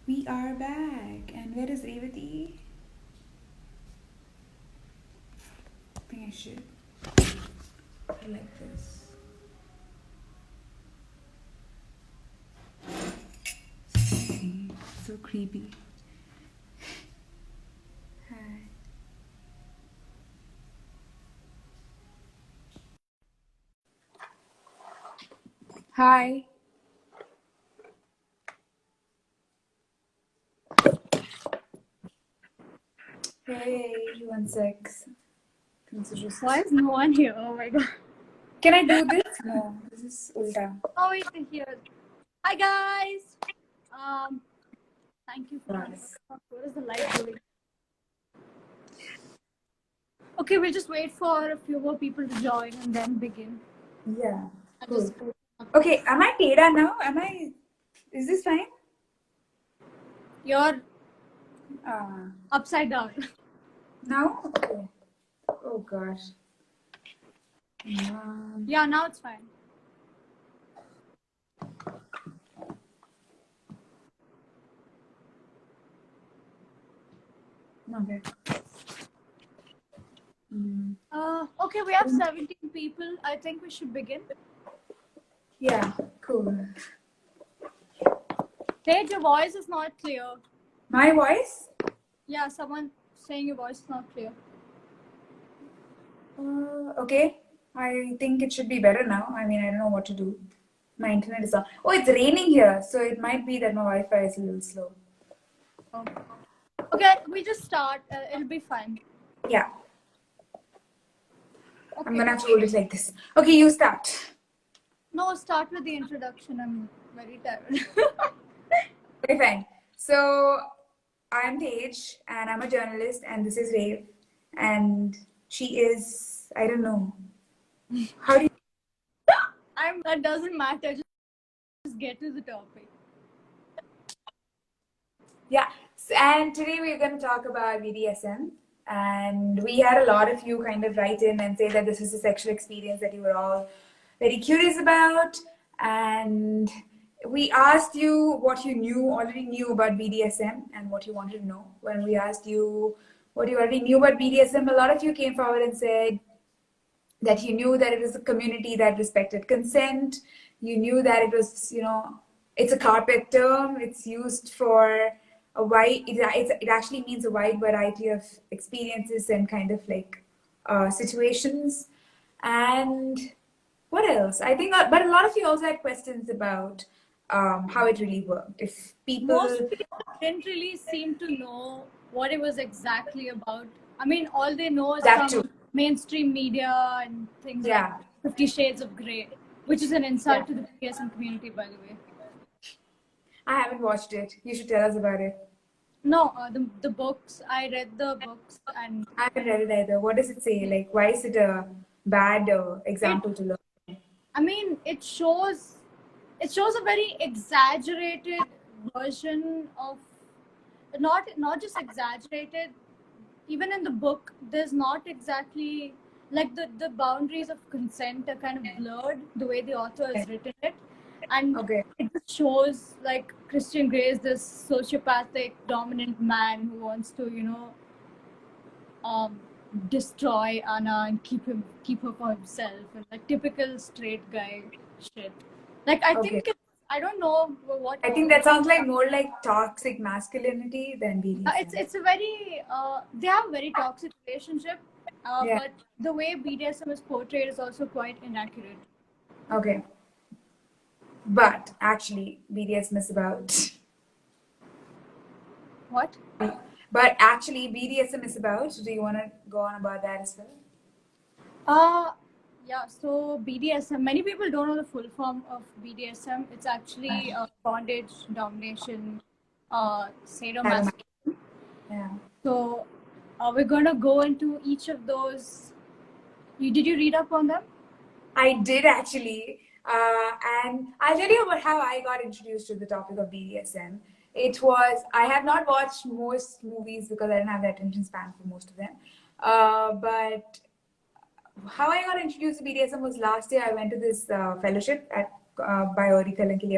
We are back. And where is Revati? I think I should. I like this. So creepy. Hi. Hi. Hey, 1 sec. Why is no one here? Oh my god. Can I do this? No, this is ulta. Oh wait, here. Hi guys. Thank you for Yes. What is the light doing? Okay, we'll just wait for a few more people to join and then begin. Yeah. I'll Cool. just Okay, am I Teda now? Is this fine? You're Uh, upside down. now? Okay. Oh gosh. Yeah, now it's fine. Okay. Okay, we have 17 people. I think we should begin. Yeah, cool. Hey, your voice is not clear. My voice? Yeah, someone saying your voice is not clear. Okay. I think it should be better now. I mean, I don't know what to do. My internet is on. Oh, it's raining here, so it might be that my Wi-Fi is a little slow. Oh. Okay, we just start. It'll be fine. Yeah. Okay. I'm gonna have to hold it like this. Okay, you start. No, start with the introduction. I'm very tired. Okay, fine. So, I'm Tej, and I'm a journalist, and this is Rave, and she is, I don't know. How do you? That doesn't matter. Just get to the topic. Yeah. And today we're going to talk about BDSM. And we had a lot of you kind of write in and say that this is a sexual experience that you were all very curious about. And we asked you what you already knew about BDSM and what you wanted to know. When we asked you what you already knew about BDSM, a lot of you came forward and said that you knew that it was a community that respected consent. You knew that it was, it's a carpet term. It's used for a wide, it actually means a wide variety of experiences and kind of like situations. And what else? I think, but a lot of you also had questions about how it really worked. If people. Most people didn't really seem to know what it was exactly about. I mean, all they know is That from too. mainstream media and things like 50 Shades of Grey, which is an insult to the BDSM community, by the way. I haven't watched it. You should tell us about it. No, the books. I read the books and I haven't read it either. What does it say? Like, why is it a bad example to learn? I mean, it shows a very exaggerated version of not just exaggerated. Even in the book, there's not exactly like the boundaries of consent are kind of blurred the way the author has written it, and it just shows like Christian Grey is this sociopathic dominant man who wants to destroy Anna and keep her for himself, and like typical straight guy shit. Like I think I don't know what. I think that sounds like more like toxic masculinity than BDSM. It's a very they have a very toxic relationship, but the way BDSM is portrayed is also quite inaccurate. Okay. But actually, BDSM is about. What? But actually, BDSM is about. Do you want to go on about that as well? Yeah. So BDSM. Many people don't know the full form of BDSM. It's actually bondage, domination, sadomasochism. Yeah. So we're gonna go into each of those. Did you read up on them? I did actually. And I'll tell you about how I got introduced to the topic of BDSM. I have not watched most movies because I didn't have the attention span for most of them. But how I got introduced to BDSM was last year. I went to this fellowship at by Ori Kalankini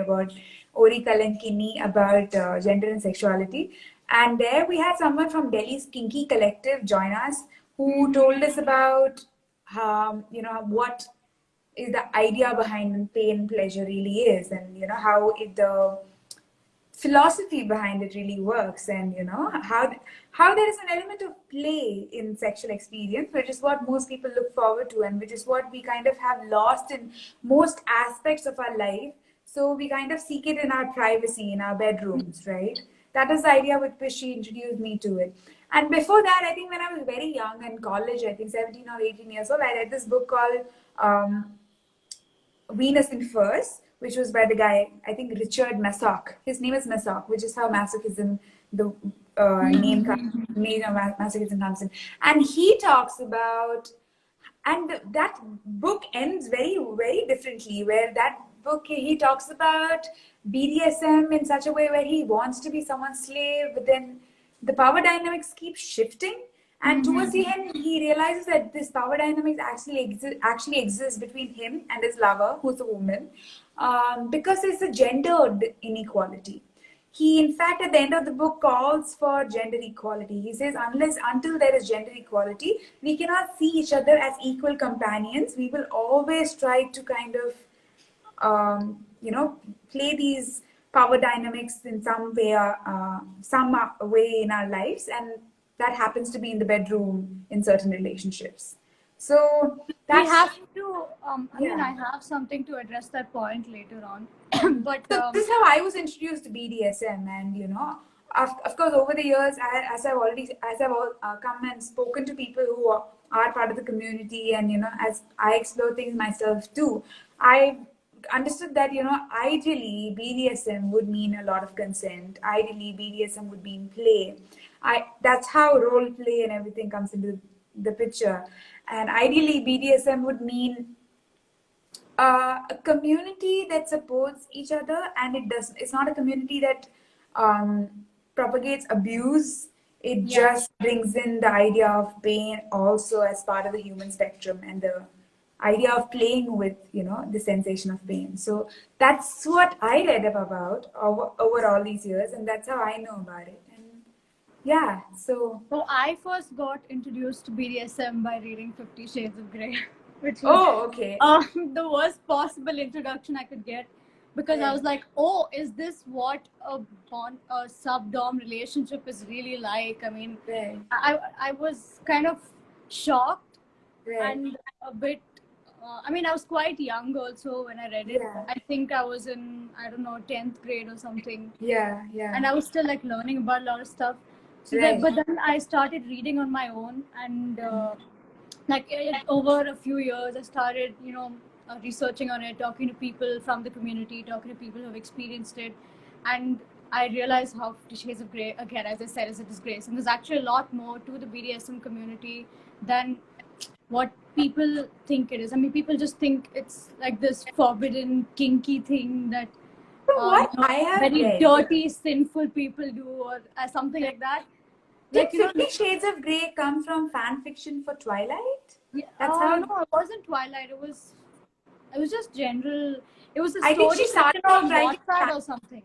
about gender and sexuality. And there we had someone from Delhi's Kinky Collective join us, who told us about what is the idea behind pain and pleasure really is, and how the philosophy behind it really works, and how there is an element of play in sexual experience, which is what most people look forward to, and which is what we kind of have lost in most aspects of our life. So we kind of seek it in our privacy, in our bedrooms, right? That is the idea with which she introduced me to it. And before that, I think when I was very young in college, I think 17 or 18 years old, I read this book called Venus in Furs, which was by the guy, I think Richard Massock. His name is Massock, which is how masochism, the name of masochism comes in. And he talks about, and that book ends very, very differently, where that book, he talks about BDSM in such a way where he wants to be someone's slave, but then the power dynamics keep shifting. And towards the end, he realizes that this power dynamics actually exists between him and his lover, who's a woman, because it's a gendered inequality. He, in fact, at the end of the book, calls for gender equality. He says, until there is gender equality, we cannot see each other as equal companions. We will always try to kind of, play these power dynamics in some way in our lives, and that happens to be in the bedroom in certain relationships. So we have to. I mean, I have something to address that point later on. But so this is how I was introduced to BDSM, and of course, over the years, as I've come and spoken to people who are part of the community, and as I explore things myself too, I understood that ideally BDSM would mean a lot of consent. Ideally, BDSM would mean play. That's how role play and everything comes into the picture. And ideally, BDSM would mean a community that supports each other, and it's not a community that propagates abuse. It just brings in the idea of pain also as part of the human spectrum, and the idea of playing with the sensation of pain. So that's what I read about over all these years, and that's how I know about it. And so I first got introduced to BDSM by reading 50 Shades of Grey, which was the worst possible introduction I could get, because I was like, oh, is this what a sub-dom relationship is really like? I mean, I was kind of shocked and a bit, I mean, I was quite young also when I read it. I think I was in, I don't know, 10th grade or something. And I was still like learning about a lot of stuff. So but then I started reading on my own, and over a few years, I started, researching on it, talking to people from the community, talking to people who have experienced it, and I realized how 50 Shades of Grey, again, as I said, is a disgrace. And there's actually a lot more to the BDSM community than what people think it is. I mean, people just think it's like this forbidden, kinky thing that very dirty, sinful people do, or something like that. Did 50 Shades of Grey come from fan fiction for Twilight? Yeah, no, it wasn't Twilight. It was just general. It was a story. I think she started off writing or something.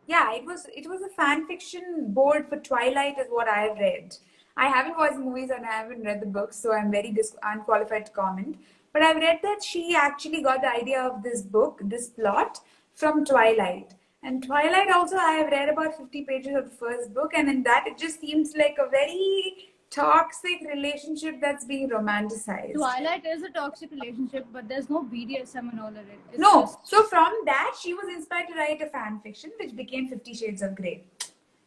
Yeah, it was a fan fiction board for Twilight, is what I have read. I haven't watched the movies and I haven't read the books, so I'm very unqualified to comment. But I've read that she actually got the idea of this book, this plot, from Twilight. And Twilight also, I have read about 50 pages of the first book, and in that it just seems like a very toxic relationship that's being romanticized. Twilight is a toxic relationship, but there's no BDSM and all of it. So from that, she was inspired to write a fan fiction, which became 50 Shades of Grey.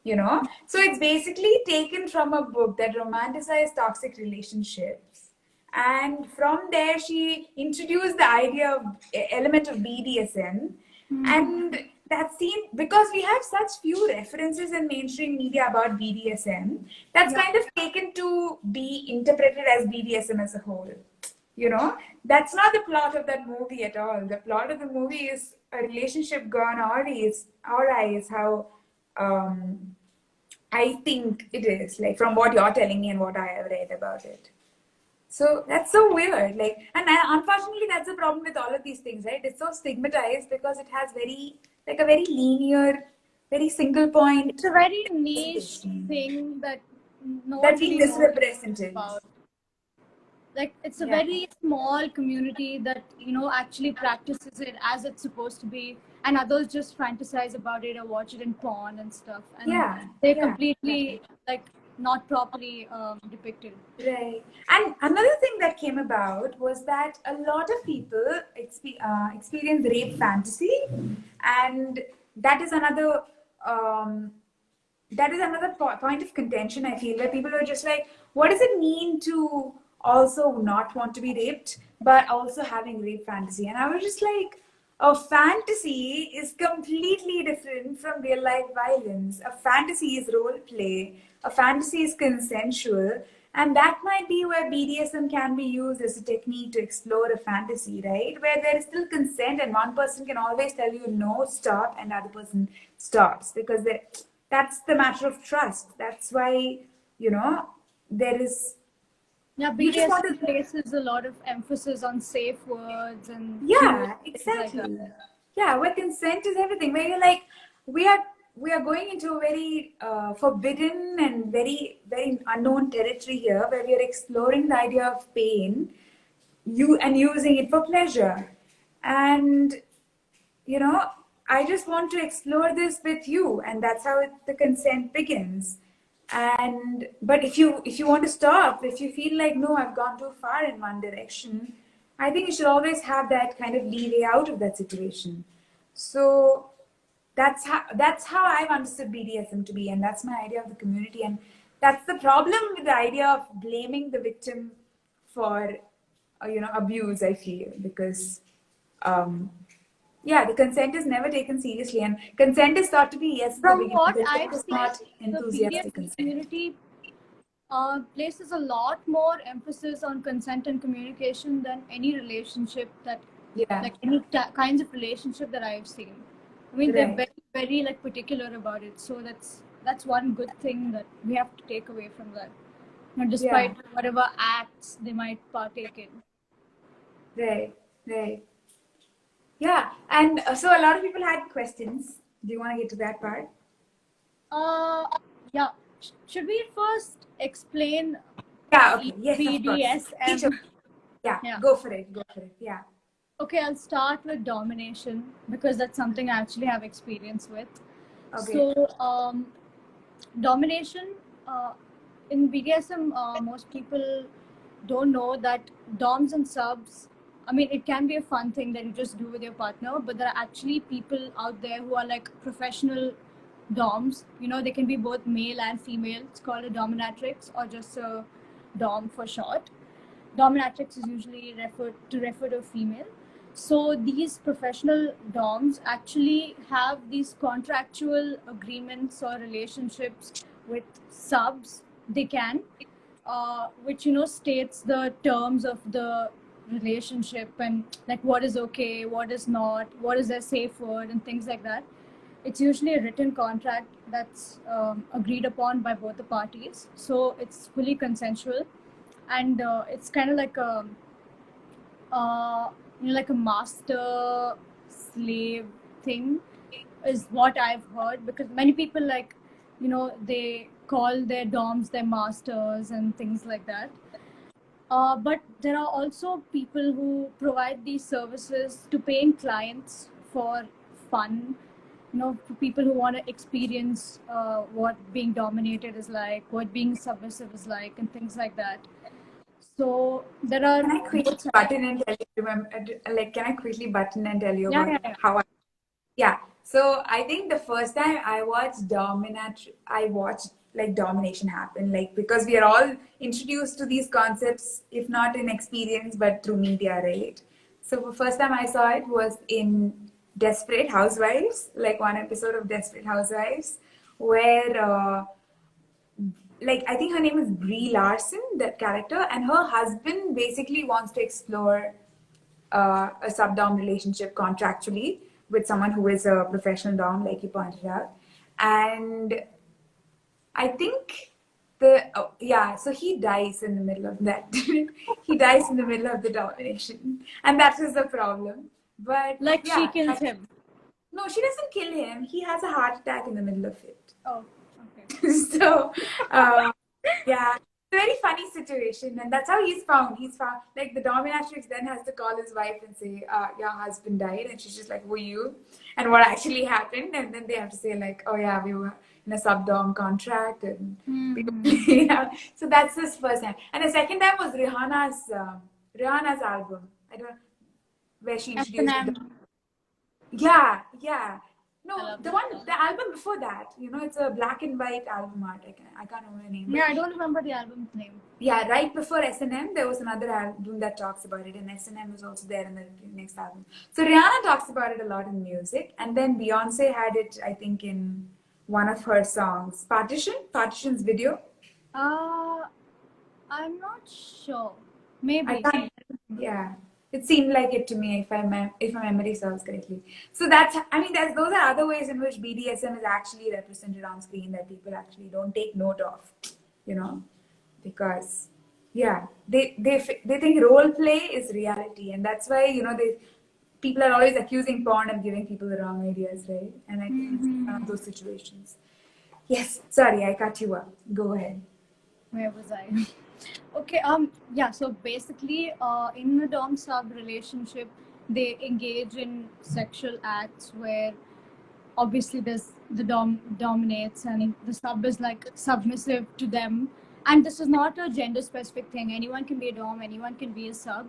So it's basically taken from a book that romanticized toxic relationships, and from there she introduced the idea of element of BDSM. And that seemed, because we have such few references in mainstream media about BDSM, that's kind of taken to be interpreted as BDSM as a whole. That's not the plot of that movie at all. The plot of the movie is a relationship gone awry. Is how I think it is, like from what you're telling me and what I have read about it. So that's so weird. Like, and unfortunately, that's the problem with all of these things, right? It's so stigmatized because it has a very linear, very single point. It's a very niche thing that no one That's being really knows misrepresented. about. Like, it's a Yeah. very small community that, you know, actually practices it as it's supposed to be, and others just fantasize about it or watch it in porn and stuff, and they're completely like not properly depicted. Right. And another thing that came about was that a lot of people experience rape fantasy, and that is another um, point of contention, I feel, where people are just like, what does it mean to also not want to be raped but also having rape fantasy? And I was just like, a fantasy is completely different from real life violence. A fantasy is role play, a fantasy is consensual, and that might be where BDSM can be used as a technique to explore a fantasy, right? Where there is still consent and one person can always tell you no, stop, and the other person stops, because that's the matter of trust. That's why, you know, there is. Yeah, You just want BDSM to. places a lot of emphasis on safe words and Yeah, things exactly. like that. Yeah, where consent is everything. Where you're like, we are going into a very forbidden and very very unknown territory here, where we are exploring the idea of pain, using it for pleasure, and you know, I just want to explore this with you, and that's how the consent begins. And but if you want to stop, if you feel like, no, I've gone too far in one direction, I think you should always have that kind of leeway out of that situation. So that's how I've understood BDSM to be, and that's my idea of the community. And that's the problem with the idea of blaming the victim for abuse, I feel, because um, yeah, the consent is never taken seriously, and consent is thought to be yes in the From beginning. what Consent I've is seen, not the enthusiastic BDSM consent. community places a lot more emphasis on consent and communication than any relationship that, Yeah. like any kinds of relationship that I've seen. I mean, they're Right. very, very like particular about it. So that's one good thing that we have to take away from that. You know, despite whatever acts they might partake in. Right. Right. Yeah, and so a lot of people had questions. Do you want to get to that part? Yeah. Should we first explain Yeah. Okay. Yes, of course. BDSM? Yeah. Go for it. Go for it. Yeah. Okay, I'll start with domination because that's something I actually have experience with. Okay. So, domination in BDSM, most people don't know that DOMs and subs, I mean, it can be a fun thing that you just do with your partner, but there are actually people out there who are like professional DOMs. You know, they can be both male and female. It's called a dominatrix or just a DOM for short. Dominatrix is usually referred to a female. So these professional DOMs actually have these contractual agreements or relationships with subs. They can, which states the terms of the relationship and like what is okay, what is not, what is their safe word, and things like that. It's usually a written contract that's agreed upon by both the parties, so it's fully consensual, and it's kind of like a like a master slave thing is what I've heard, because many people they call their DOMs their masters and things like that. But there are also people who provide these services to paying clients for fun, for people who want to experience what being dominated is like, what being submissive is like, and things like that. So there are. Can I quickly button and tell you? Can I quickly button and tell you about how I? Yeah. So I think the first time I watched domination happen, like, because we are all introduced to these concepts, if not in experience, but through media, right? So the first time I saw it was in Desperate Housewives, like one episode of Desperate Housewives, where I think her name is Brie Larson, that character, and her husband basically wants to explore a sub-dom relationship contractually with someone who is a professional dom, like you pointed out. And I think So he dies in the middle of that. He dies in the middle of the domination, and that is the problem. But Like yeah, she kills him. no, she doesn't kill him. He has a heart attack in the middle of it. Oh, okay. So, yeah, it's a very funny situation, and that's how he's found. He's found like the dominatrix then has to call his wife and say, "Your husband died," and she's just like, "Who are you?" And what actually happened, and then they have to say like, "Oh yeah, we were in a sub-dom contract," and yeah. So that's his first time, and the second time was Rihanna's album. I don't where she introduced. S&M. Yeah. No, The album before that, it's a black and white album art. I can't remember the name. Yeah, I don't remember the album's name. Yeah, right before S&M, there was another album that talks about it, and S&M was also there in the next album. So Rihanna talks about it a lot in music, and then Beyonce had it, I think, in one of her songs, Partition's video. I'm not sure. Maybe. Yeah. It seemed like it to me, if my memory serves correctly. So those are other ways in which BDSM is actually represented on screen that people actually don't take note of, because they think role play is reality, and that's why people are always accusing porn of giving people the wrong ideas, right? And I think it's one of those situations. Yes, sorry, I cut you up. Go ahead. Where was I? Okay, yeah, so basically, in a dom-sub relationship, they engage in sexual acts where obviously the dom dominates and the sub is like submissive to them. And this is not a gender-specific thing. Anyone can be a dom, anyone can be a sub.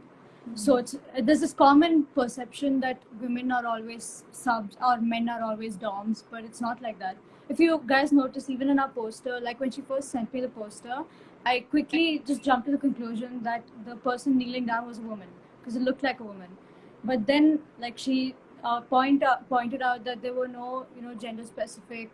So there's this common perception that women are always subs or men are always doms, but it's not like that. If you guys notice, even in our poster, like when she first sent me the poster, I quickly just jumped to the conclusion that the person kneeling down was a woman because it looked like a woman. But then, like she pointed out that there were no, gender-specific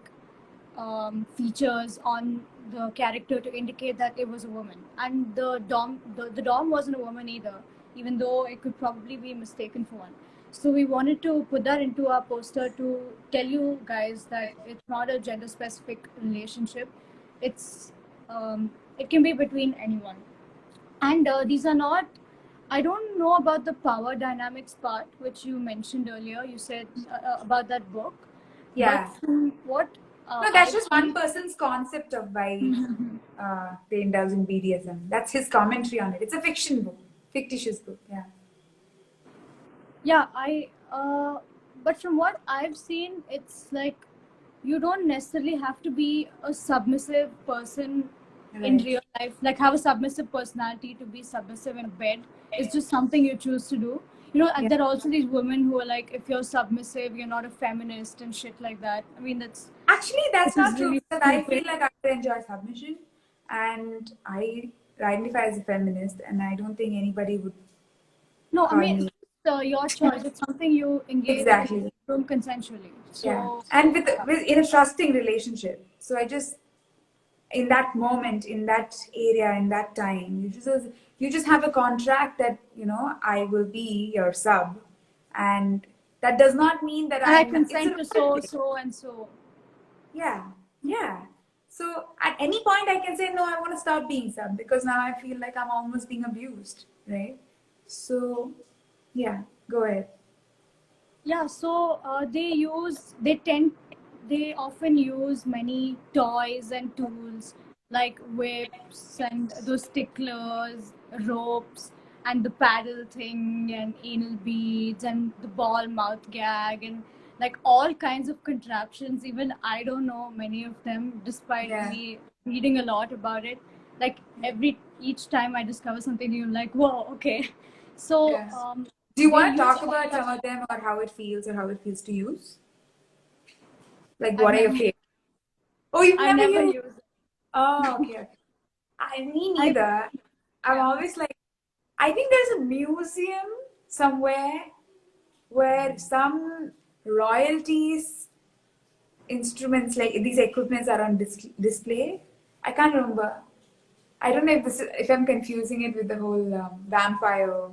features on the character to indicate that it was a woman, and the dom wasn't a woman either, even though it could probably be mistaken for one. So we wanted to put that into our poster to tell you guys that it's not a gender specific relationship. It's it can be between anyone, and these are not. I don't know about the power dynamics part which you mentioned earlier. You said about that book. Yeah. But from what no, that's just one person's concept of why they indulge in BDSM. That's his commentary on it. It's a fiction book, fictitious book. Yeah. Yeah, but from what I've seen, it's like you don't necessarily have to be a submissive person in real life, like have a submissive personality to be submissive in bed. It's just something you choose to do. There are also these women who are like, if you're submissive, you're not a feminist and shit like that. I mean, that's not true. really Because I feel like I enjoy submission, and I identify as a feminist, and I don't think anybody would. No, I mean, it's your choice. It's something you engage in consensually. So, yeah, and with in a trusting relationship. So I just, in that moment, in that area, in that time, you just have a contract that I will be your sub, and that does not mean that I consent to so and so. Yeah. So at any point I can say no, I want to stop being sub because now I feel like I'm almost being abused, right? So yeah, go ahead. Yeah, so they often use many toys and tools like whips and those sticklers, ropes, and the paddle thing, and anal beads, and the ball mouth gag, and like all kinds of contraptions. Even I don't know many of them, despite me reading a lot about it. Like each time I discover something new, I'm like, whoa, okay. So do you want to talk about some of them or how it feels to use? Like what are your favorites? Oh, you've never used it. Oh, okay. Me neither. I'm always like, I think there's a museum somewhere where some royalties instruments like these equipments are on display. I can't remember. I don't know if I'm confusing it with the whole vampire.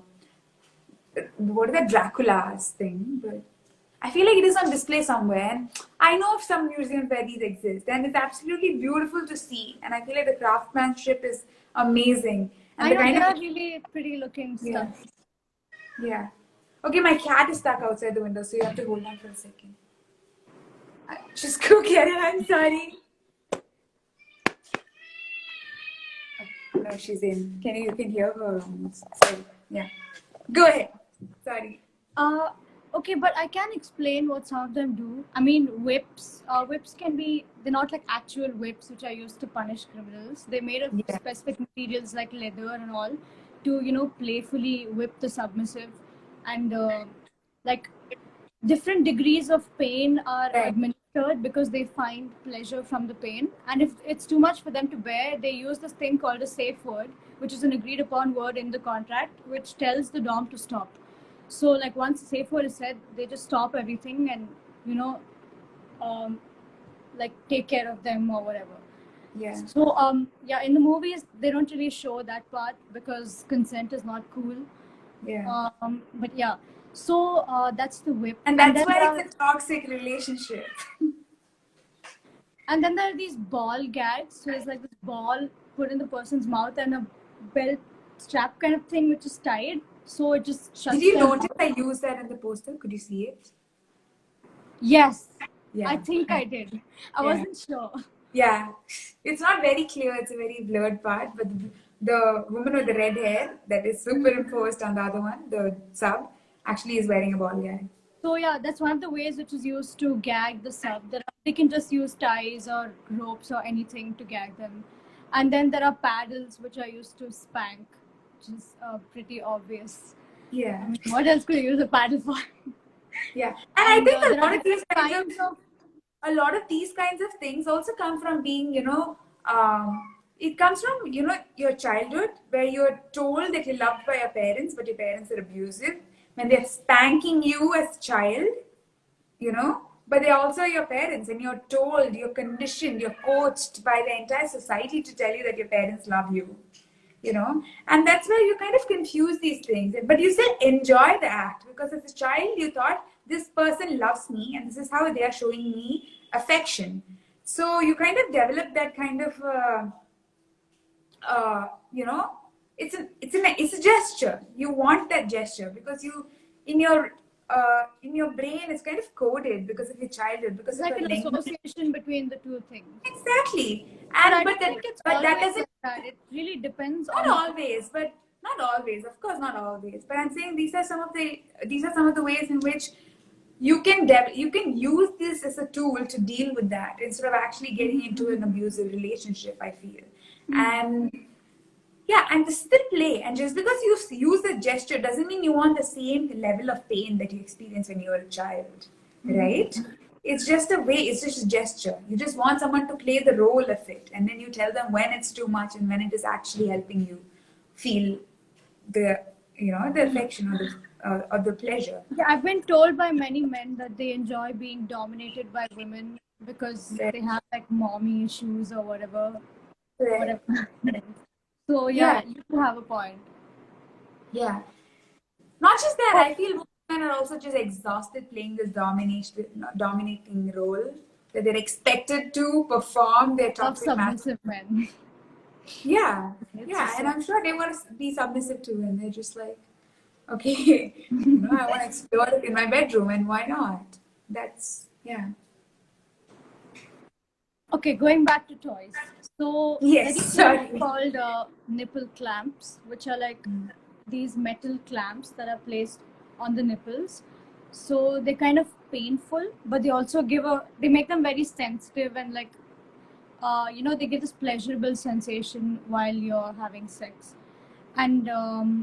What is that Dracula's thing? But I feel like it is on display somewhere. And I know of some museums where these exist, and it's absolutely beautiful to see. And I feel like the craftsmanship is amazing. And I the know kind they of are really pretty looking yeah, stuff. yeah. Okay, my cat is stuck outside the window, so you have to hold on for a second. She's cooking. I'm sorry. Oh, no, she's in. You can hear her almost. So, yeah. Go ahead. Sorry. Okay, but I can explain what some of them do. I mean, whips. Whips can be, they're not like actual whips which are used to punish criminals. They're made of Yeah. specific materials like leather and all to, playfully whip the submissive. And like different degrees of pain are Right. administered because they find pleasure from the pain. And if it's too much for them to bear, they use this thing called a safe word, which is an agreed upon word in the contract, which tells the dom to stop. So like once the safe word is said, they just stop everything and like take care of them or whatever. Yeah. So yeah, in the movies they don't really show that part because consent is not cool. Yeah. But yeah, so that's the whip. And that's then why it's a toxic relationship. and then there are these ball gags. So it's like this ball put in the person's mouth and a belt strap kind of thing which is tied. So it just shuts Did you their notice mouth. I used that in the poster? Could you see it? Yes, Yeah. I think I did. I Yeah. wasn't sure. Yeah. It's not very clear. It's a very blurred part. But the woman with the red hair that is superimposed on the other one, the sub, actually is wearing a ball gag. So yeah, that's one of the ways which is used to gag the sub. They can just use ties or ropes or anything to gag them. And then there are paddles which are used to spank, which is pretty obvious. Yeah. I mean, what else could you use a paddle for? Yeah. And I think there are different kinds of a lot of these kinds of things also come from being, it comes from, your childhood where you're told that you're loved by your parents, but your parents are abusive. When they're spanking you as a child, but they're also your parents, and you're told, you're conditioned, you're coached by the entire society to tell you that your parents love you. And that's where you kind of confuse these things, but you still enjoy the act because as a child you thought this person loves me and this is how they are showing me affection. So you kind of develop that kind of it's a gesture. You want that gesture because you in your brain it's kind of coded because of your childhood, because it's of like the an language. association between the two things. Exactly. But I But don't that think it's but always that doesn't. like that. It really depends Not on always, but not always. Of course, not always. But I'm saying these are some of the ways in which you can use this as a tool to deal with that instead of actually getting into an abusive relationship. I feel, and yeah, and this is the play. And just because you use the gesture doesn't mean you want the same level of pain that you experience when you were a child, right? It's just a way. It's just a gesture. You just want someone to play the role of it, and then you tell them when it's too much and when it is actually helping you feel the the affection or the pleasure. Yeah, I've been told by many men that they enjoy being dominated by women because Right. they have like mommy issues or whatever. Right. So yeah, Yeah, you have a point. yeah. Not just that, I feel women are also just exhausted playing this dominating role that they're expected to perform their Of toxic submissive men. Yeah, It's yeah, just and I'm sure they want to be submissive too, and they're just like, okay, I want to explore it in my bedroom, and why not? Yeah. Okay, going back to toys. So Yes, these sorry. things called nipple clamps, which are like these metal clamps that are placed on the nipples. So they're kind of painful, but they also they make them very sensitive and like, they give this pleasurable sensation while you're having sex. And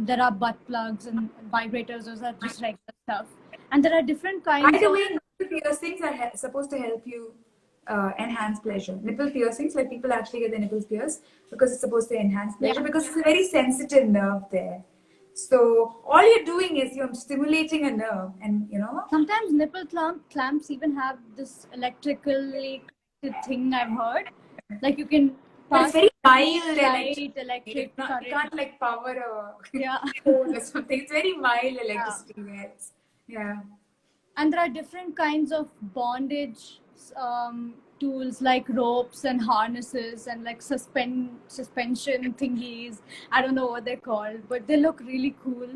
there are butt plugs and vibrators, those are just regular stuff. And there are different By kinds the of way, nipple piercings are supposed to help you enhance pleasure. Nipple piercings, like people actually get their nipples pierced because it's supposed to enhance pleasure because it's a very sensitive nerve there. So all you're doing is you're stimulating a nerve, and sometimes nipple clamps even have this electrically connected thing I've heard. Like you can but it's pass very mild light, electricity. electric You current. can't like power a Yeah. phone or something. It's very mild Yeah. electricity. Yes. Yeah. And there are different kinds of bondage tools like ropes and harnesses and like suspension thingies. I don't know what they're called, but they look really cool.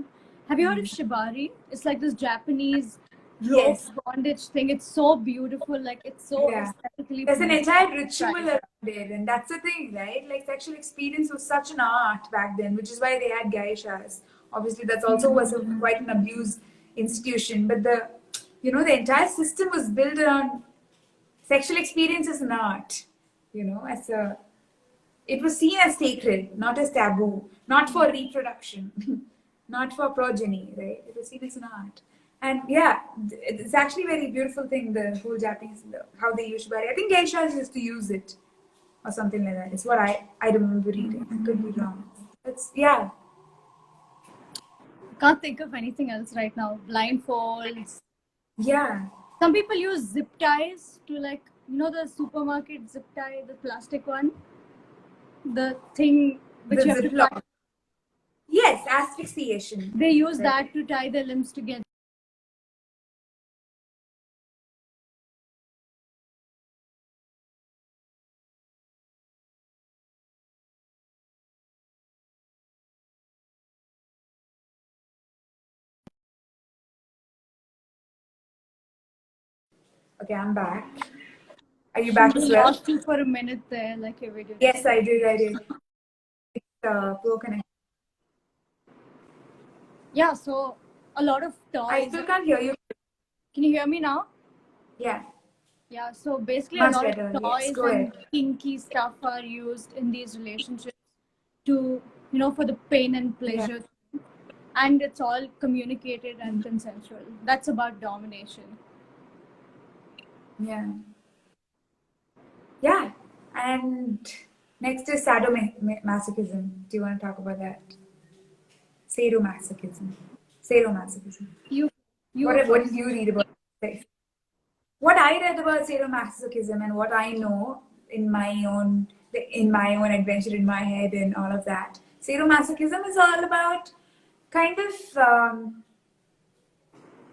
Have you heard of shibari? It's like this Japanese rope Yes. bondage thing. It's so beautiful. Like it's so Yeah. aesthetically There's an pleasing. entire ritual around it, and that's the thing, right? Like sexual experience was such an art back then, which is why they had geishas. Obviously, that's also was quite an abused institution, but the entire system was built around sexual experience as an art. It was seen as sacred, not as taboo, not for reproduction, not for progeny, right? It was seen as an art. And yeah, it's actually a very beautiful thing, the whole Japanese, how they use shibari. I think geishas used to use it or something like that. It's what I remember reading. I could be wrong. Yeah. Can't think of anything else right now. Blindfolds. Yeah. Some people use zip ties to, like, the supermarket zip tie, the plastic one. The thing which The you have to Ziploc. tie. Yes, asphyxiation. They use Right. that to tie their limbs together. Okay, I'm back. Are you back as We well? lost you for a minute there, like your video. Yes, I did. It's poor connection. Yeah, so a lot of I toys. still can't hear you. Can you hear me now? Yeah, Yeah, so basically much a lot better. of Yes, toys go and ahead. kinky stuff are used in these relationships to, for the pain and pleasure. And it's all communicated and consensual. That's about domination. Yeah. Yeah. And next is sadomasochism. Do you want to talk about that? Sadomasochism. Sadomasochism. You What did you read about it? What I read about sadomasochism and what I know in my own adventure in my head and all of that. Sadomasochism is all about kind of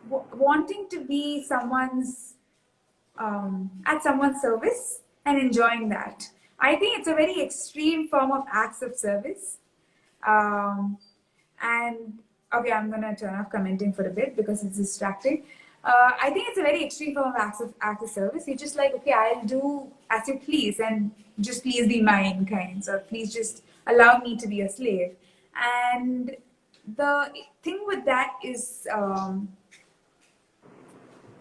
wanting to be at someone's service and enjoying that. I think it's a very extreme form of acts of service. And okay, I'm gonna turn off commenting for a bit because it's distracting. I think it's a very extreme form of act of service. You're just like, okay, I'll do as you please and just please be mine, kinds, or please just allow me to be a slave. And the thing with that is,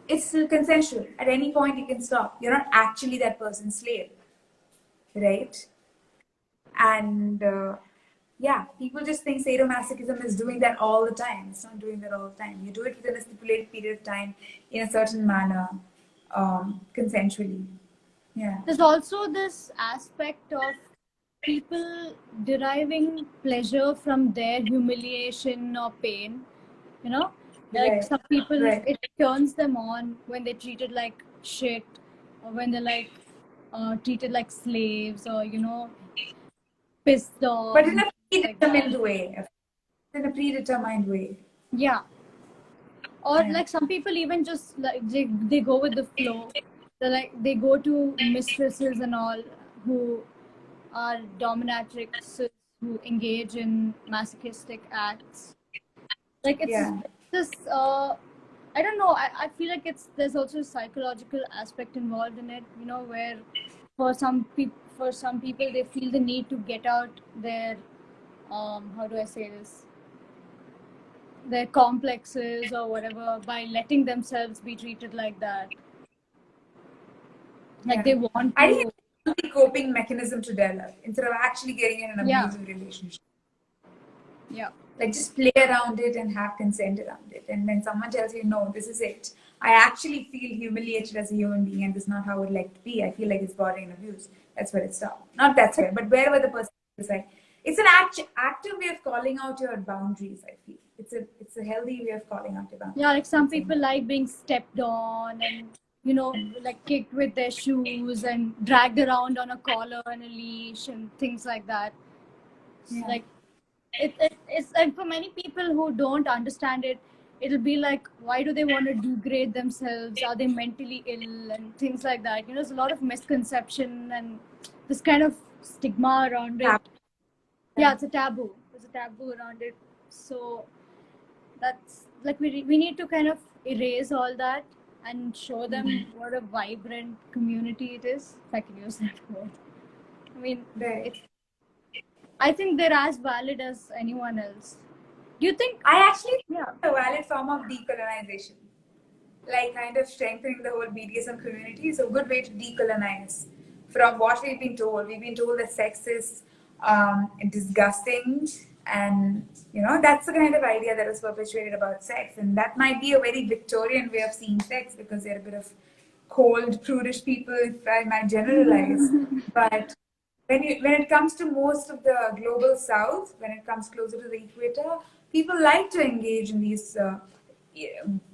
it's consensual. At any point, you can stop. You're not actually that person's slave, right? And yeah, people just think sadomasochism is doing that all the time. It's not doing that all the time. You do it within a stipulated period of time in a certain manner, consensually. Yeah. There's also this aspect of people deriving pleasure from their humiliation or pain. Like Right. some people, Right. it turns them on when they're treated like shit, or when they're like treated like slaves, or pissed off. But in a predetermined way. In a predetermined way. Yeah. Or Yeah. like some people even just like they go with the flow. They go to mistresses and all who are dominatrixes who engage in masochistic acts. Like it's Yeah. this I don't know, I feel like there's also a psychological aspect involved in it, where for some people they feel the need to get out their how do I say this, their complexes or whatever by letting themselves be treated like that. Like they want I to. think it's a healthy coping mechanism to develop instead of actually getting in an abusive relationship. Yeah. Like just play around it and have consent around it. And when someone tells you, no, this is it, I actually feel humiliated as a human being and this is not how I would like to be. I feel like it's bordering abuse. That's where it stops. Not that's where, but wherever the person is like, it's an active way of calling out your boundaries, I feel. It's a healthy way of calling out your boundaries. Yeah, like some people like being stepped on and, like kicked with their shoes and dragged around on a collar and a leash and things like that. Yeah. Like it's like for many people who don't understand it, it'll be like, why do they want to degrade themselves? Are they mentally ill and things like that? There's a lot of misconception and this kind of stigma around it. Yeah, it's a taboo. There's a taboo around it. So that's like we need to kind of erase all that and show them what a vibrant community it is, if I can use that word. I mean, I think they're as valid as anyone else. Do you think? I actually think it's a valid form of decolonization. Like kind of strengthening the whole BDSM community is a good way to decolonize from what we've been told. We've been told that sex is disgusting, and that's the kind of idea that is perpetuated about sex, and that might be a very Victorian way of seeing sex because they're a bit of cold, prudish people, if I might generalize. But when it comes to most of the global south, when it comes closer to the equator, people like to engage in these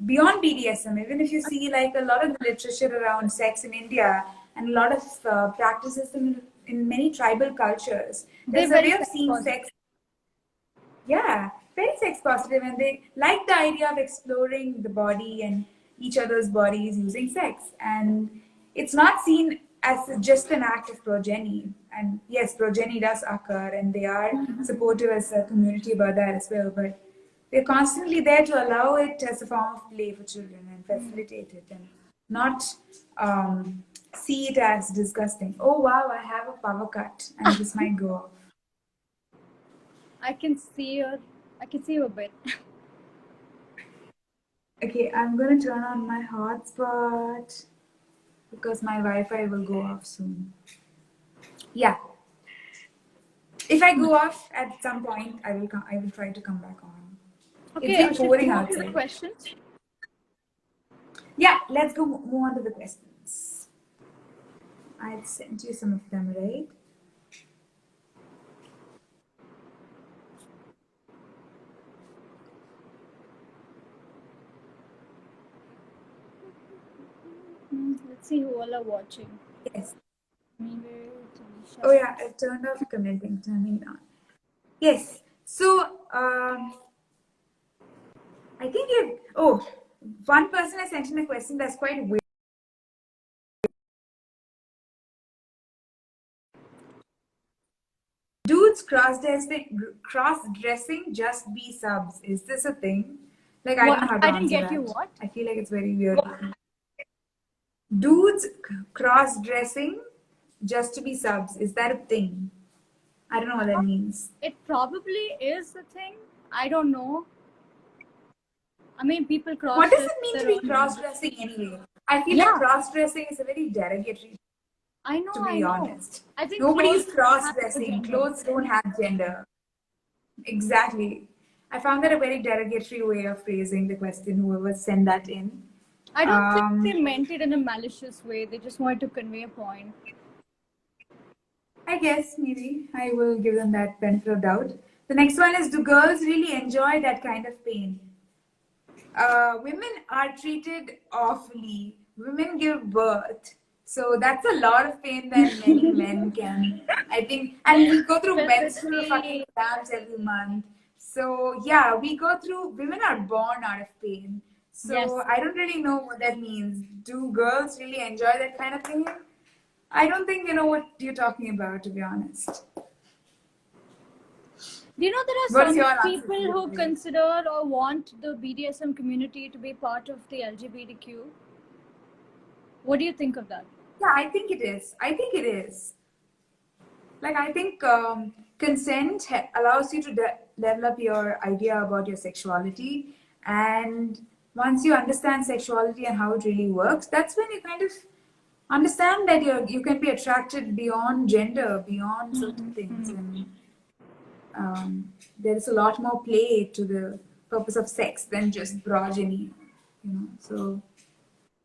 beyond BDSM. Even if you see like a lot of the literature around sex in India and a lot of practices in many tribal cultures, there's a way of seeing sex. Yeah, very sex positive, and they like the idea of exploring the body and each other's bodies using sex. And it's not seen as just an act of progeny. And yes, progeny does occur, and they are supportive as a community about that as well. But they're constantly there to allow it as a form of play for children and facilitate it, and not see it as disgusting. Oh wow, I have a power cut, and this might go off. I can see you a bit. Okay, I'm gonna turn on my hotspot because my Wi-Fi will go off soon. Yeah. If I go off at some point, I will try to come back on. Okay, it's pouring move outside. to the questions. Yeah, let's go move on to the questions. I sent you some of them, right? Let's see who all are watching. Yes. Oh yeah, I turned off commenting, turning it on. Yes. So I think one person has sent in a question that's quite weird. Dudes cross-dressing just be subs. Is this a thing? Like, I don't know how to I didn't answer get that. you what? I feel like it's very weird. Dudes cross-dressing just to be subs. Is that a thing? I don't know what that means. It probably is a thing. I don't know. I mean, people cross. What does it mean to be cross-dressing anyway? I feel like cross-dressing is a very derogatory. I know. To be honest, I think nobody's cross-dressing. Clothes don't have gender. Exactly. I found that a very derogatory way of phrasing the question. Whoever sent that in. I don't think they meant it in a malicious way. They just wanted to convey a point. I guess maybe I will give them that benefit of doubt. The next one is, do girls really enjoy that kind of pain? Women are treated awfully. Women give birth. So that's a lot of pain that many men can, I think. And we go through menstrual fucking cramps every month. So yeah, women are born out of pain. So I don't really know what that means. Do girls really enjoy that kind of thing? I don't think you know what you're talking about, to be honest. Do you know there are some people who consider or want the BDSM community to be part of the LGBTQ? What do you think of that? Yeah, I think it is. Like, I think consent allows you to develop your idea about your sexuality. And once you understand sexuality and how it really works, that's when you kind of understand that you can be attracted beyond gender, beyond certain things. And there is a lot more play to the purpose of sex than just progeny. So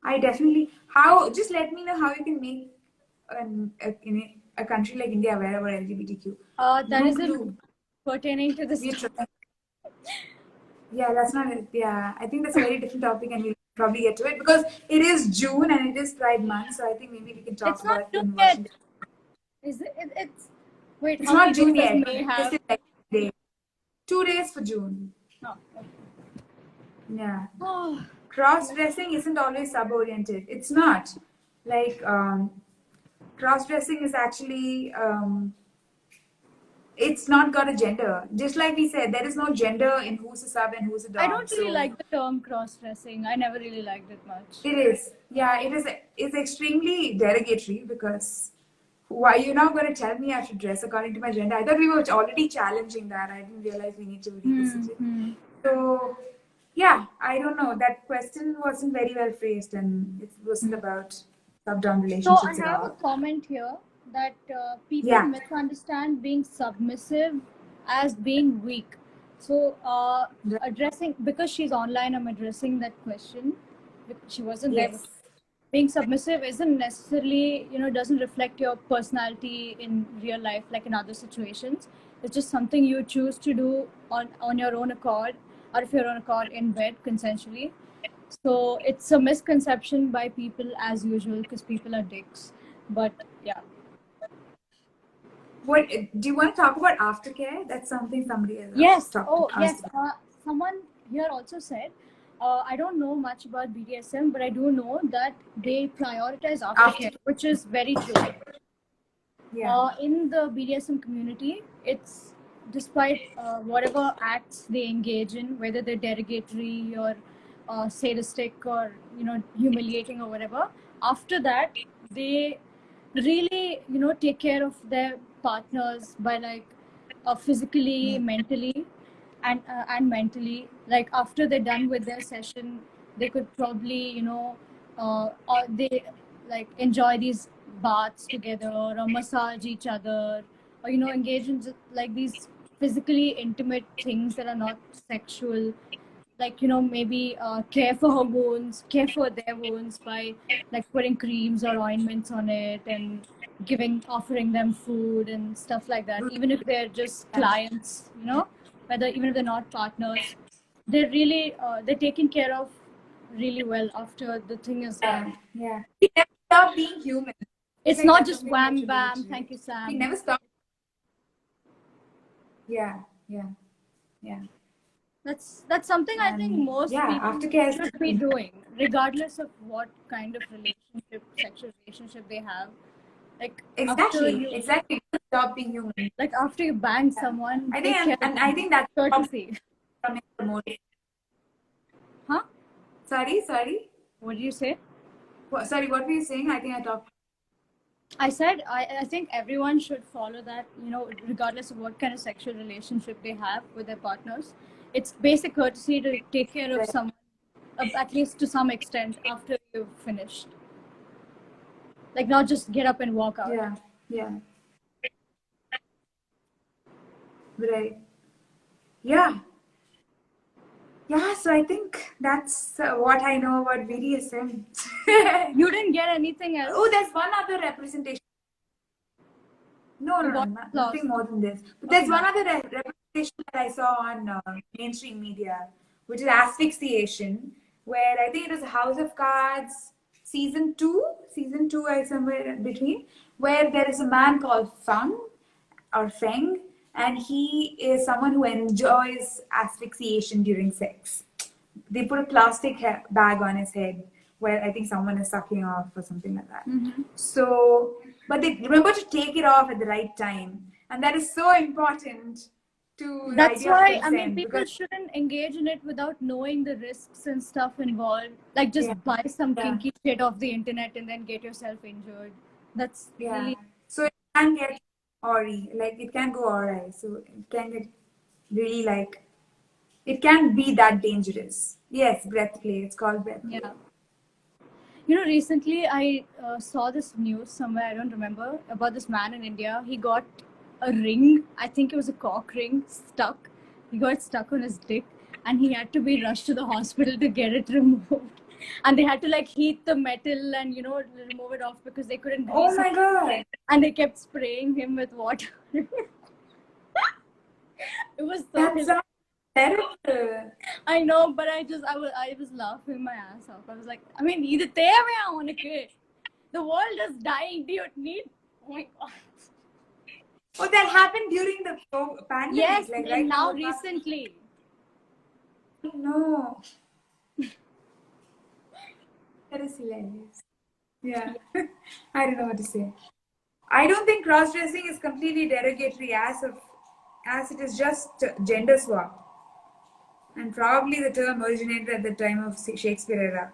I definitely, just let me know how you can make in a country like India wherever LGBTQ. That isn't pertaining to this. Yeah, that's not it. Yeah, I think that's a very different topic, and we'll probably get to it because it is June and it is Pride Month. So I think maybe we can talk about it in Washington. Is it? Wait, it's not June yet. It's like 2 days for June. Oh, okay. Yeah. Oh, Cross-dressing isn't always sub-oriented. It's not. Like, cross-dressing is actually, it's not got a gender. Just like we said, there is no gender in who's a sub and who's a dom. I don't really So like the term cross-dressing. I never really liked it much. it is. Yeah, it is. It's extremely derogatory because why you're not going to tell me I should dress according to my gender? I thought we were already challenging that. I didn't realize we need to revisit it. So yeah, I don't know. That question wasn't very well phrased, and it wasn't about sub-dom So I relationships at have a all. comment here that people Yeah. misunderstand being submissive as being weak. So addressing, because she's online, I'm addressing that question. She wasn't there. Yes. Being submissive isn't necessarily, doesn't reflect your personality in real life, like in other situations. It's just something you choose to do on your own accord, out of your own accord, in bed, consensually. So it's a misconception by people as usual, because people are dicks. But yeah. What do you want to talk about aftercare? That's something somebody else Yes. talked Oh, asked yes. about. Someone here also said, I don't know much about BDSM, but I do know that they prioritize aftercare, which is very true. Yeah. In the BDSM community, it's despite whatever acts they engage in, whether they're derogatory or sadistic or humiliating or whatever. After that, they really take care of their partners by like physically, mentally, and mentally. Like after they're done with their session, they could probably or they like enjoy these baths together or massage each other or engage in just like these physically intimate things that are not sexual, like maybe care for her wounds, care for their wounds by like putting creams or ointments on it and offering them food and stuff like that, even if they're just clients, whether even if they're not partners, they're really they're taken care of really well after the thing is done. Yeah. We never stop being human. It's like not that's just something that wham should be bam, literally- thank you, Sam. We never stop. Yeah. Yeah. Yeah. That's something I think most people aftercare should be doing, regardless of what kind of sexual relationship they have. Like exactly. Stop being human. Like after you bang someone, I take care think, and I think that's courtesy. Huh? Sorry. What did you say? Sorry, what were you saying? I think I talked. I said I think everyone should follow that, regardless of what kind of sexual relationship they have with their partners. It's basic courtesy to take care of someone, at least to some extent, after you've finished. Like not just get up and walk out. Yeah. Right. Yeah. Yeah, so I think that's what I know about BDSM. You didn't get anything else? Oh, there's one other representation. No, nothing more than this. But there's one other representation that I saw on mainstream media, which is asphyxiation, where I think it was House of Cards season 2, I somewhere in between, where there is a man called Feng, and he is someone who enjoys asphyxiation during sex. They put a plastic bag on his head where I think someone is sucking off or something like that. So, but they remember to take it off at the right time, and that is so important to. That's why people shouldn't engage in it without knowing the risks and stuff involved. Like just buy some kinky shit off the internet and then get yourself injured. That's really. So it can get awry, like it can go awry. So it can get really like. It can be that dangerous. Yes, breath play. It's called breath play. Yeah. Recently I saw this news somewhere, I don't remember, about this man in India. He got a ring, I think it was a cock ring, stuck. He got stuck on his dick and he had to be rushed to the hospital to get it removed. And they had to like heat the metal and remove it off because they couldn't grease my God. And they kept spraying him with water. It was so terrible. I know, but I was laughing my ass off. I was like, the world is dying. Do you need? Oh my God. Oh, that happened during the pandemic. Yes, now recently. No. That is hilarious. Yeah. I don't know what to say. I don't think cross-dressing is completely derogatory as it is just gender swap. And probably the term originated at the time of Shakespeare era.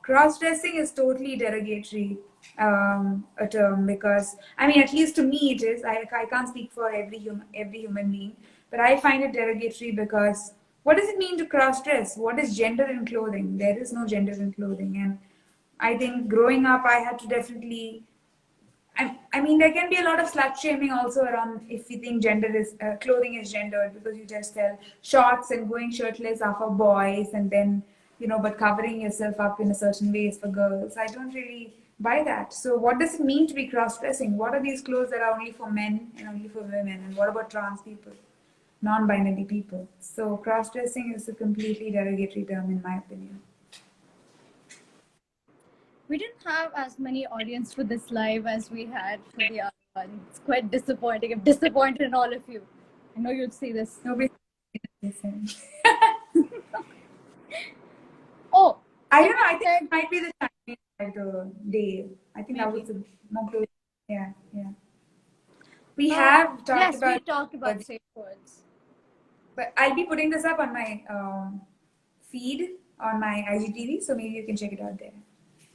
Cross-dressing is totally derogatory a term because I mean, at least to me it is. I can't speak for every human being, but I find it derogatory because what does it mean to cross-dress? What is gender in clothing? There is no gender in clothing, and I think growing up I had to definitely. I mean, there can be a lot of slut shaming also around if you think gender is clothing is gendered because you just tell shorts and going shirtless are for boys and then but covering yourself up in a certain way is for girls. I don't really buy that. So what does it mean to be cross-dressing? What are these clothes that are only for men and only for women? And what about trans people, non-binary people? So cross-dressing is a completely derogatory term in my opinion. We didn't have as many audience for this live as we had for the other one. It's quite disappointing. I'm disappointed in all of you. I know you'll see this. Nobody. Oh, I don't know. I think it might be the Chinese like the day. I think that was the more close. Yeah. We have talked about. Yes, we talked about safe words. But I'll be putting this up on my feed on my IGTV, so maybe you can check it out there.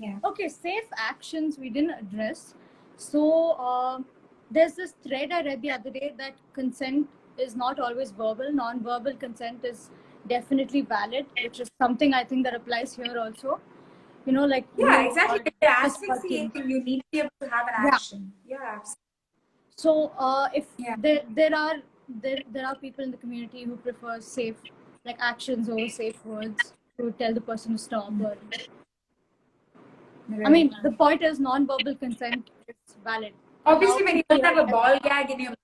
Yeah. Okay, safe actions we didn't address. So there's this thread I read the other day that consent is not always verbal. Non-verbal consent is definitely valid, which is something I think that applies here also. Yeah, exactly. If you're asphyxiating, you need to be able to have an action. Yeah, absolutely. So if there are people in the community who prefer safe actions over safe words to tell the person to stop. Or I mean, the point is non-verbal consent is valid. Obviously, when you don't have a ball gag in your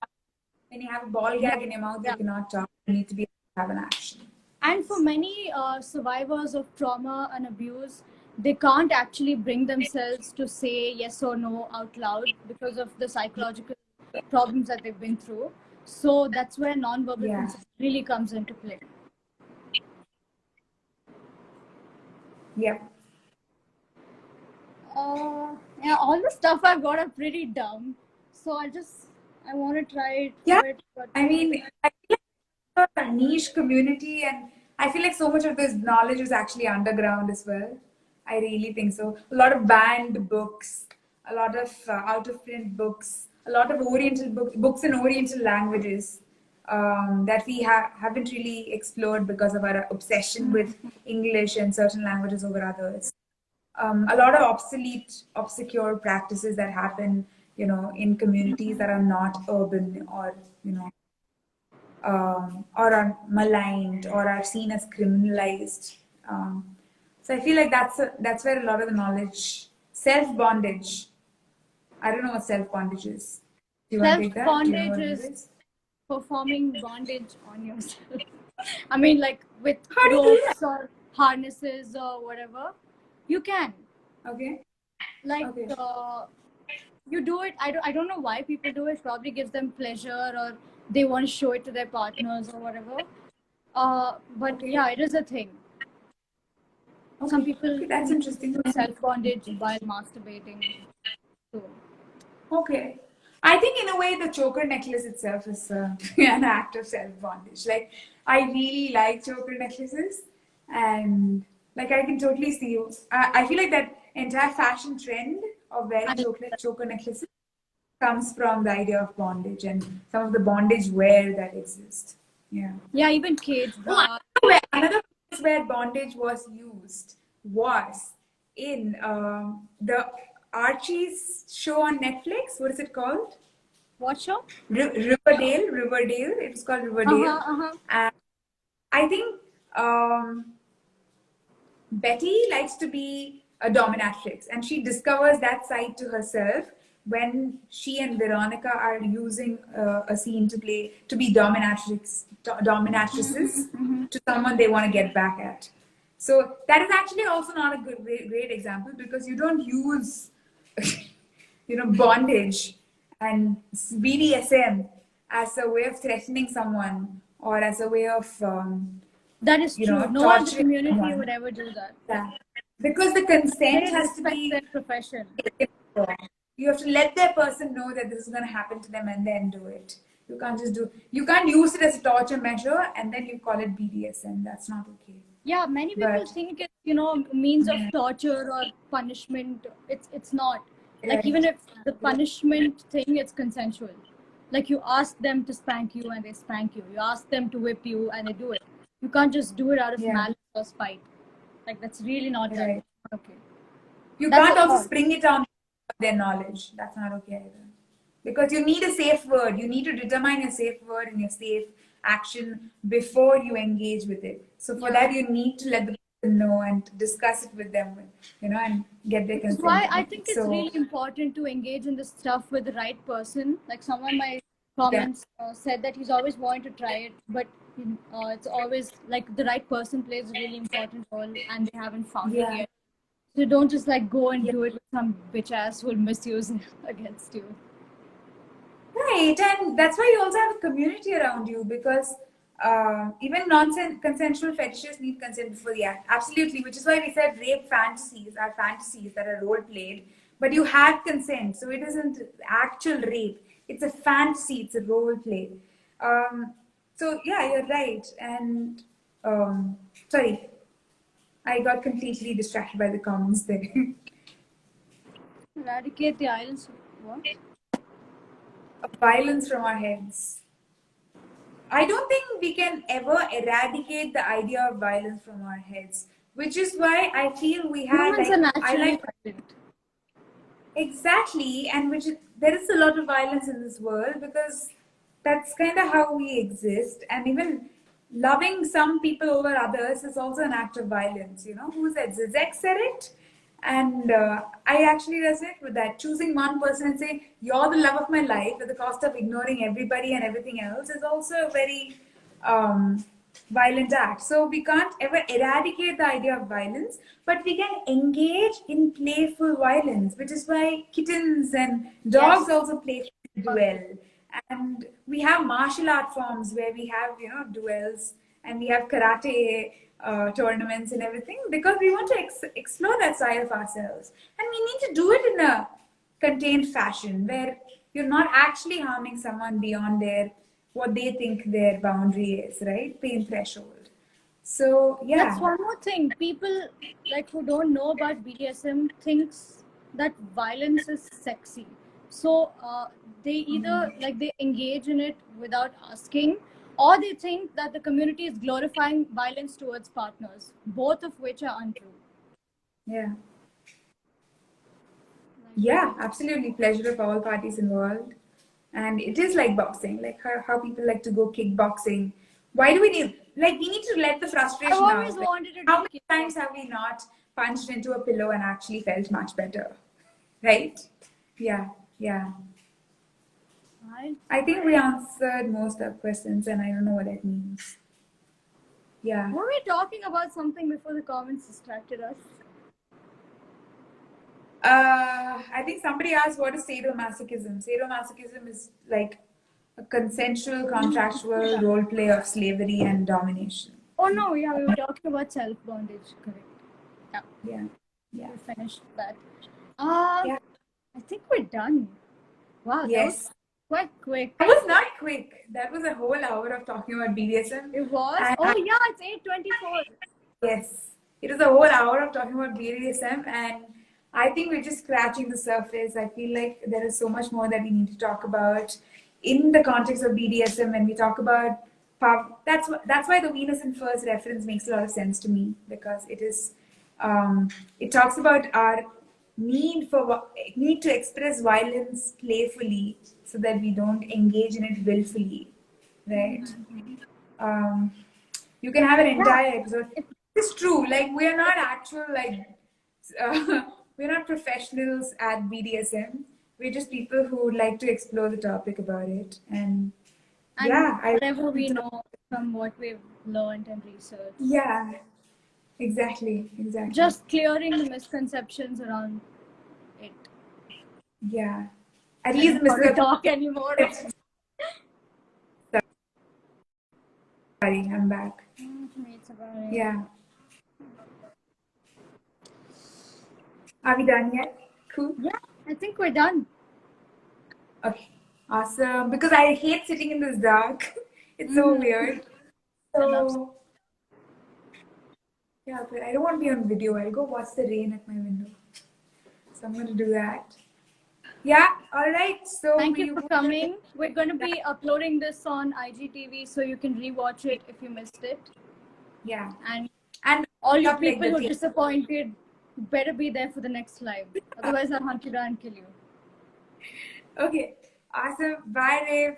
mouth, you cannot talk. You need to be able to have an action. And for many survivors of trauma and abuse, they can't actually bring themselves to say yes or no out loud because of the psychological problems that they've been through. So that's where non-verbal consent really comes into play. Yeah. All the stuff I've got are pretty dumb. So I want to try it. Yeah. I mean, I feel like it's a niche community, and I feel like so much of this knowledge is actually underground as well. I really think so. A lot of banned books, a lot of out of print books, a lot of Oriental books in Oriental languages that we haven't really explored because of our obsession with English and certain languages over others. A lot of obscure practices that happen, in communities that are not urban or, or are maligned or are seen as criminalized. So I feel like that's where a lot of the knowledge, self-bondage. I don't know what self-bondage is. Do you want to take that? Self-bondage is performing bondage on yourself. I mean, like with ropes or harnesses or whatever. You can. Okay. You do it. I don't know why people do it. Probably gives them pleasure or they want to show it to their partners or whatever. But yeah, it is a thing. Okay. Some people that's interesting. Self-bondage while masturbating. So. Okay. I think in a way the choker necklace itself is an act of self-bondage. Like I really like choker necklaces, and like I can totally see you. I feel like that entire fashion trend of wearing choker necklaces comes from the idea of bondage and some of the bondage wear that exists. Yeah. Yeah, even kids. Another place where bondage was used was in the Archie's show on Netflix. What is it called? What show? Riverdale. It was called Riverdale. And I think Betty likes to be a dominatrix, and she discovers that side to herself when she and Veronica are using a scene to be dominatrices to someone they want to get back at. So that is actually also not a great example because you don't use bondage and BDSM as a way of threatening someone or as a way of that is true. No one in the community would ever do that. Yeah. because the consent They has to respect be. their profession. You have to let that person know that this is going to happen to them and then do it. You can't just do. You can't use it as a torture measure and then you call it BDSM. That's not okay. Yeah, many people But think it's, you know, means of torture or punishment. It's not. Like, right. even if the punishment thing, it's consensual. Like, you ask them to spank you and they spank you. You ask them to whip you and they do it. You can't just do it out of Yeah. malice or spite. Like, that's really not done. Right. Okay. You That's can't a also lot. spring it on their knowledge. That's not okay either. Because you need a safe word. You need to determine your safe word and your safe action before you engage with it. So for that, you need to let the person know and discuss it with them, you know, and get their That's consent. why I think it's So really important to engage in this stuff with the right person. Like, someone in my comments said that he's always wanted to try it, but it's always like the right person plays a really important role and they haven't found it yet. So don't just like go and do it with some bitch ass who will misuse it against you. right, and that's why you also have a community around you because even non-consensual fetishes need consent before the act. Absolutely, which is why we said rape fantasies are fantasies that are role played, but you had consent, so it isn't actual rape. It's a fantasy. It's a role play. So yeah, you're right. And sorry, I got completely distracted by the comments there. Eradicate the islands. What? Violence from our heads. I don't think we can ever eradicate the idea of violence from our heads, which is why I feel we had Humans are naturally violent. exactly, and there is a lot of violence in this world because that's kind of how we exist, and even loving some people over others is also an act of violence. You know, who said Zizek said it, and I actually resonate with that. Choosing one person and saying you're the love of my life at the cost of ignoring everybody and everything else is also a very violent act. So we can't ever eradicate the idea of violence, but we can engage in playful violence, which is why kittens and dogs also play duel. And we have martial art forms where we have, you know, duels, and we have karate tournaments and everything because we want to explore that side of ourselves. And we need to do it in a contained fashion where you're not actually harming someone beyond what they think their boundary is, right? Pain threshold. So yeah. That's one more thing. People like who don't know about BDSM thinks that violence is sexy. So they either like they engage in it without asking, or they think that the community is glorifying violence towards partners, both of which are untrue. Yeah. Yeah, absolutely. Pleasure of all parties involved. And it is like boxing, like how people like to go kickboxing. Why do we need, like, we need to let the frustration I've always out. Like, wanted to how do many times have we not punched into a pillow and actually felt much better? Right? Yeah, yeah. I think we answered most of the questions and I don't know what that means. Yeah. Were we talking about something before the comments distracted us? I think somebody asked what is sadomasochism. Sadomasochism is like a consensual, contractual role play of slavery and domination. Oh no, yeah, we were talking about self-bondage, correct. Yeah. Yeah. Yeah. We finished that. Yeah. I think we're done. Wow, Yes. that was quite quick. That was not quick. That was a whole hour of talking about BDSM. It was? And oh yeah, it's 8:24. Yes. It was a whole hour of talking about BDSM, and I think we're just scratching the surface. I feel like there is so much more that we need to talk about in the context of BDSM when we talk about power. That's why the Venus and Furs reference makes a lot of sense to me because it talks about our need to express violence playfully so that we don't engage in it willfully, right? You can have an entire episode. It's true. Like, we are not actual, like, we're not professionals at BDSM. We're just people who would like to explore the topic about it. And yeah, whatever we know from what we've learned and researched. Yeah, exactly. Just clearing the misconceptions around it. Yeah. At least I don't want to talk anymore. Sorry, I'm back. Yeah. Are we done yet? Cool. Yeah, I think we're done. Okay, awesome. Because I hate sitting in this dark. It's so weird. So, yeah, but I don't want to be on video. I'll go watch the rain at my window. So I'm going to do that. Yeah, all right. So Thank we you for will- coming. We're going to be uploading this on IGTV so you can rewatch it if you missed it. Yeah. And And all you up like people the who are thing. disappointed, you better be there for the next live. Otherwise, I'll hunt you down and kill you. Okay. Awesome. Bye, Rafe.